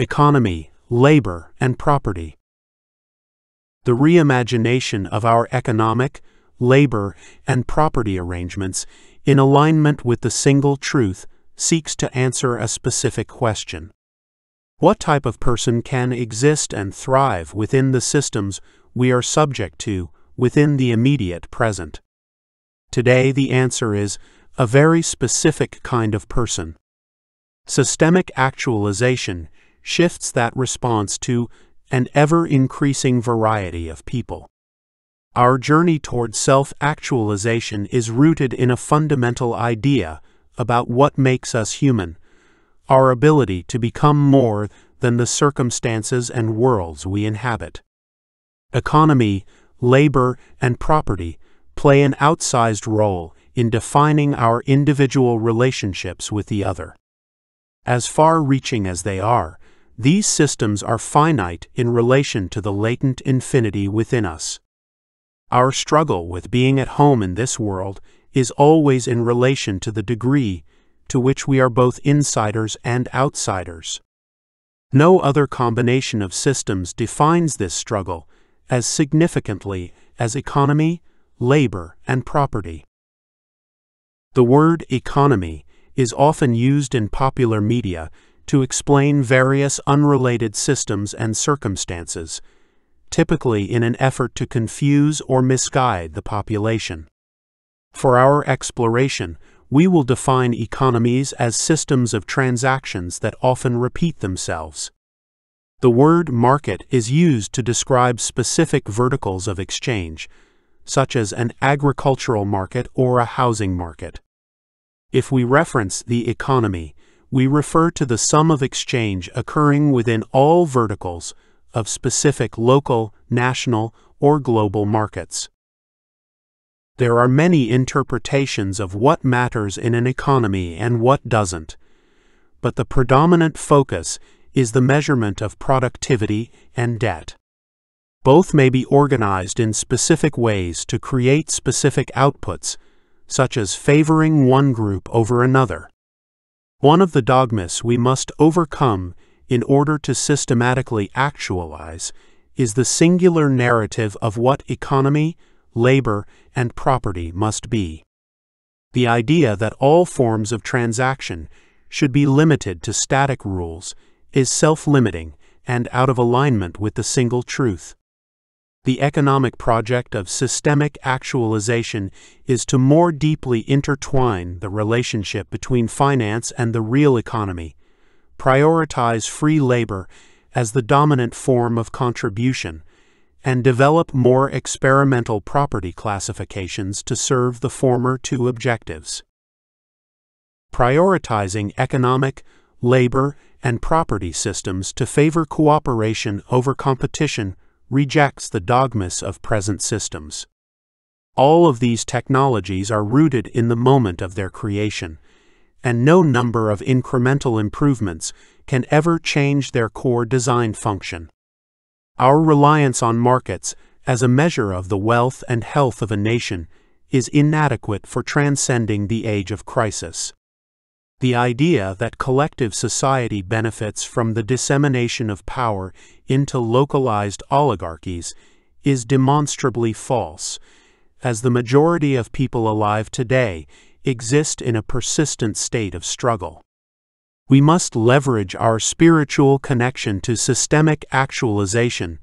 Economy, labor, and property. The reimagination of our economic, labor, and property arrangements in alignment with the single truth seeks to answer a specific question. What type of person can exist and thrive within the systems we are subject to within the immediate present? Today the answer is a very specific kind of person. Systemic actualization shifts that response to an ever-increasing variety of people. Our journey toward self-actualization is rooted in a fundamental idea about what makes us human, our ability to become more than the circumstances and worlds we inhabit. Economy, labor, and property play an outsized role in defining our individual relationships with the other. As far-reaching as they are, these systems are finite in relation to the latent infinity within us. Our struggle with being at home in this world is always in relation to the degree to which we are both insiders and outsiders. No other combination of systems defines this struggle as significantly as economy, labor, and property. The word economy is often used in popular media to explain various unrelated systems and circumstances, typically in an effort to confuse or misguide the population. For our exploration, we will define economies as systems of transactions that often repeat themselves. The word market is used to describe specific verticals of exchange, such as an agricultural market or a housing market. If we reference the economy, we refer to the sum of exchange occurring within all verticals of specific local, national, or global markets. There are many interpretations of what matters in an economy and what doesn't, but the predominant focus is the measurement of productivity and debt. Both may be organized in specific ways to create specific outputs, such as favoring one group over another. One of the dogmas we must overcome in order to systematically actualize is the singular narrative of what economy, labor, and property must be. The idea that all forms of transaction should be limited to static rules is self-limiting and out of alignment with the single truth. The economic project of systemic actualization is to more deeply intertwine the relationship between finance and the real economy, prioritize free labor as the dominant form of contribution, and develop more experimental property classifications to serve the former two objectives. Prioritizing economic, labor, and property systems to favor cooperation over competition rejects the dogmas of present systems. All of these technologies are rooted in the moment of their creation, and no number of incremental improvements can ever change their core design function. Our reliance on markets as a measure of the wealth and health of a nation is inadequate for transcending the age of crisis. The idea that collective society benefits from the dissemination of power into localized oligarchies is demonstrably false, as the majority of people alive today exist in a persistent state of struggle. We must leverage our spiritual connection to systemic actualization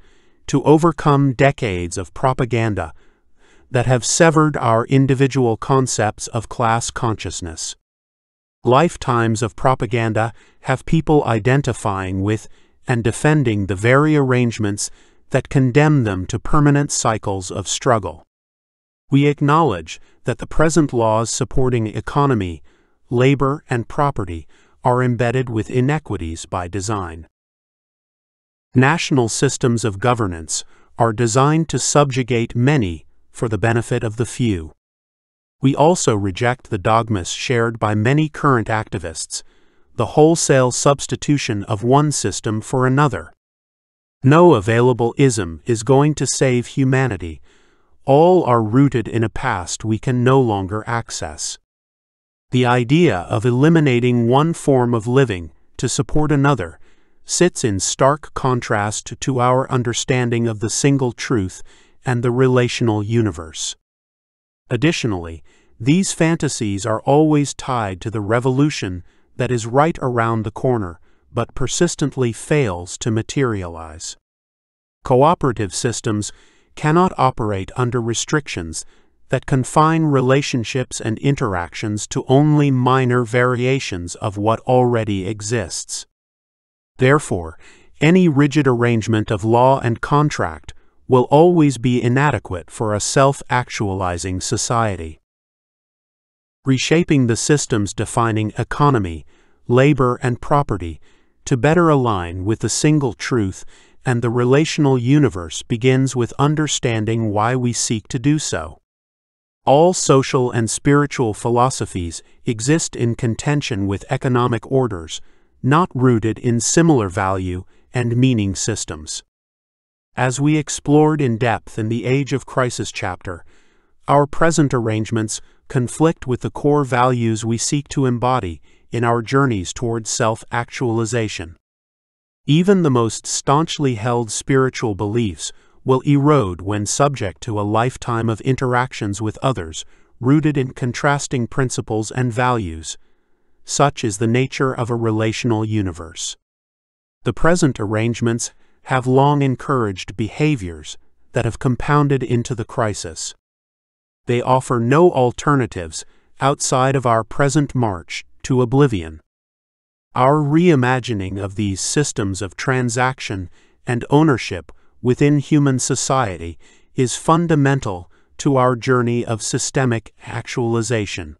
to overcome decades of propaganda that have severed our individual concepts of class consciousness. Lifetimes of propaganda have people identifying with and defending the very arrangements that condemn them to permanent cycles of struggle. We acknowledge that the present laws supporting economy, labor, and property are embedded with inequities by design. National systems of governance are designed to subjugate many for the benefit of the few. We also reject the dogmas shared by many current activists, the wholesale substitution of one system for another. No available ism is going to save humanity. All are rooted in a past we can no longer access. The idea of eliminating one form of living to support another sits in stark contrast to our understanding of the single truth and the relational universe. Additionally, these fantasies are always tied to the revolution that is right around the corner, but persistently fails to materialize. Cooperative systems cannot operate under restrictions that confine relationships and interactions to only minor variations of what already exists. Therefore, any rigid arrangement of law and contract will always be inadequate for a self-actualizing society. Reshaping the systems defining economy, labor, and property to better align with the single truth and the relational universe begins with understanding why we seek to do so. All social and spiritual philosophies exist in contention with economic orders, not rooted in similar value and meaning systems. As we explored in depth in the Age of Crisis chapter, our present arrangements conflict with the core values we seek to embody in our journeys towards self-actualization. Even the most staunchly held spiritual beliefs will erode when subject to a lifetime of interactions with others rooted in contrasting principles and values. Such is the nature of a relational universe. The present arrangements have long encouraged behaviors that have compounded into the crisis. They offer no alternatives outside of our present march to oblivion. Our reimagining of these systems of transaction and ownership within human society is fundamental to our journey of systemic actualization.